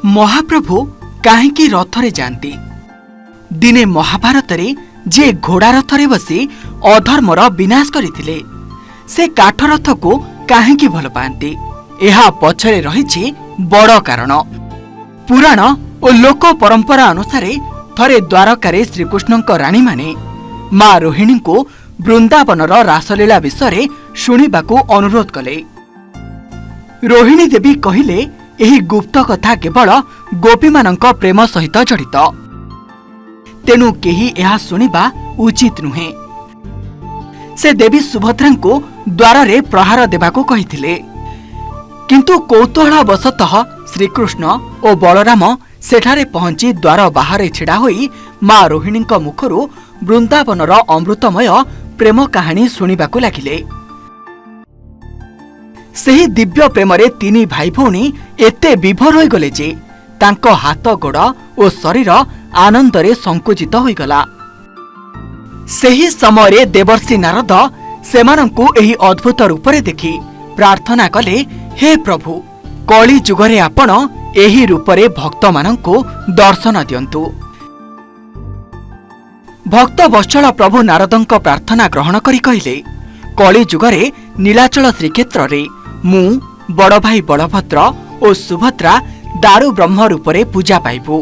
महाप्रभु काहेकि रथरे जाती। दिने महाभारत रे जे घोड़ा रथरे बसी अधर्मर विनाश करथिले से काठ रथ को काहेकि भल पाती। एहा पछरे रहिछि बड़ कारण। पुराण और लोक परंपरा अनुसारे थरे द्वारकारे श्रीकृष्णଙ୍କ राणी माने मां रोहिणी को वृंदावनर रासलीला विषय शुणिबाकू अनुरोध कले। रोहिणी देवी कहिले एही गुप्त कथा केवल गोपी मानक प्रेम सहित जड़ित, तेणु केही एहा शुणिबा उचित नुहे। से देवी सुभद्रा को द्वार रे प्रहार देबाकू कहिथिले, किंतु कौतूहलवशतः श्रीकृष्ण और बलराम सेठारे पहुंची द्वार बाहर छिड़ा होई मां रोहिणी मुखरू वृंदावनर अमृतमय प्रेम कहानी शुणिबाकू लागिले। सेही दिव्य प्रेमरे तीनी भाई भौणी एते विभोर होई गले जे तांको हाथ गोड़ और शरीर आनंदरे संकुचित होई गला। सेही समय देवर्षि नारद सेमानंकु एही अद्भुत रूपरे देखि प्रार्थना कले, हे प्रभु, कली जुगरे आपण एही रूपरे भक्त मानंकु दर्शन दियंतु। भक्त वत्सल प्रभु नारदंक प्रार्थना ग्रहण करी कहिले, कली जुगरे नीलाचल श्रीक्षेत्र रे मु बड़ भाई बलभद्र और सुभद्रा दारु ब्रह्म रूपरे पूजा पाइबु।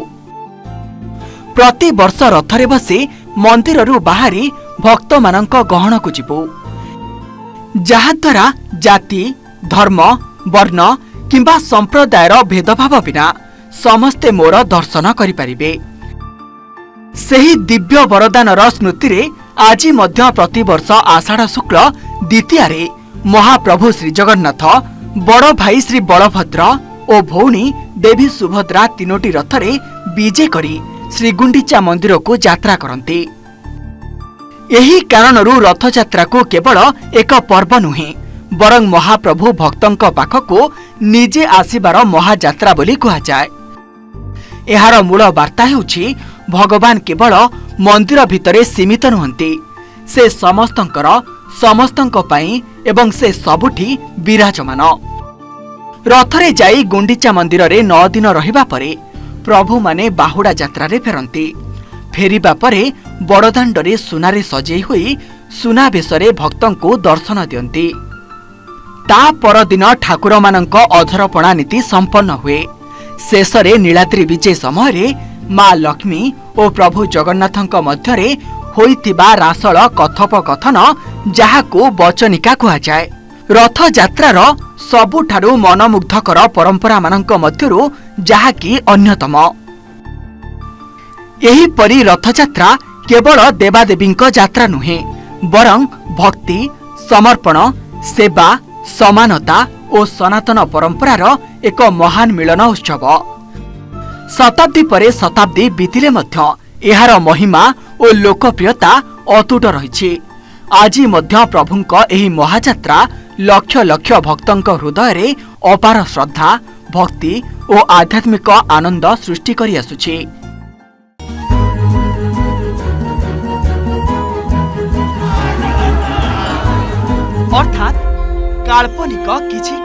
प्रति वर्ष रथरे बसी मंदिररू बाहरी भक्त मानंक गहन को जिबु, जहाद्वारा जाति धर्म वर्ण किंबा संप्रदायर भेदभाव बिना समस्ते मोर दर्शन करिपारिबे। सेही दिव्य वरदानर स्मृति रे आज मध्य प्रतिवर्ष आषाढ़ शुक्ल द्वितीय महाप्रभु श्री जगन्नाथ बड़ भाई श्री बलभद्र और भौणी देवी सुभद्रा तीनोटी रथरे विजे करी श्रीगुंडीचा मंदिर को यात्रा करते। एही कारणरू रथयात्रा को केवल एक पर्व नुहे, बरं महाप्रभु भक्तंक पाखको निजे आसीबार महायात्रा बोली कहुए। एहार मूल वार्ता हेउछि भगवान केवल मंदिर भितरे सीमित नुहंती, से समस्तंकर समस्तंक पई एवं से सबुठी विराजमान। रथरे जाई गुंडीचा मंदिर रे 9 दिन रहिबा परे प्रभु माने बाहुडा यात्रा रे फेरंती। फेरिबा परे बड़दाण्डरे सुनारे सजेई होई सुना बेशरे भक्तंको दर्शन दियंती। ता परदिन ठाकुर मानंक अधरपणा नीति संपन्न हुए। शेषरे नीलाद्री विजय समय मां लक्ष्मी और प्रभु जगन्नाथंक मध्यरे होइतिबा रासळ कथोपकथन जाहाको वचनिका कहा जाए। रथ यात्रार सबुठारु मनमुग्धकर परंपरा मानंक मध्यरु जाहाकी अन्यतम। एही परी रथयात्रा केवल देवादेवींक यात्रा नुहे, बरं भक्ति समर्पण सेवा समानता और सनातन परंपरार एक महान मिलन उत्सव। शताब्दी परे शताब्दी बीतिले मध्य एहार महिमा और लोकप्रियता अतुट रहिछि। आज मध्य प्रभुंक एही महायात्रा लक्ष लक्ष भक्तंक हृदय रे अपार श्रद्धा भक्ति और आध्यात्मिक आनंद सृष्टि करि आसुछि। अर्थात काल्पनिक किछि